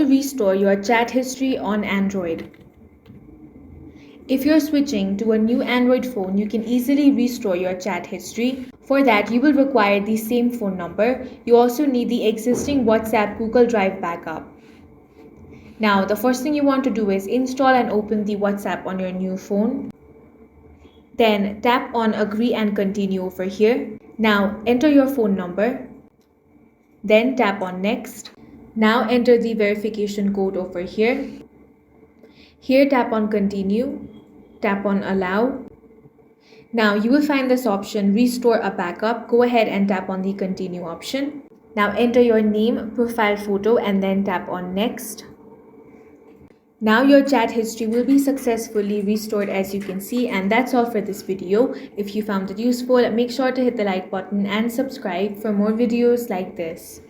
to restore your chat history on Android. If you're switching to a new Android phone, you can easily restore your chat history. For that, you will require the same phone number. You also need the existing WhatsApp Google Drive backup. Now, the first thing you want to do is install and open the WhatsApp on your new phone. Then tap on Agree and Continue over here. Now, enter your phone number. Then tap on Next. Now enter the verification code over here. Here tap on Continue. Tap on Allow. Now you will find this option Restore a Backup. Go ahead and tap on the Continue option. Now enter your name, profile photo, and then tap on Next. Now your chat history will be successfully restored, as you can see, and that's all for this video. If you found it useful, make sure to hit the like button and subscribe for more videos like this.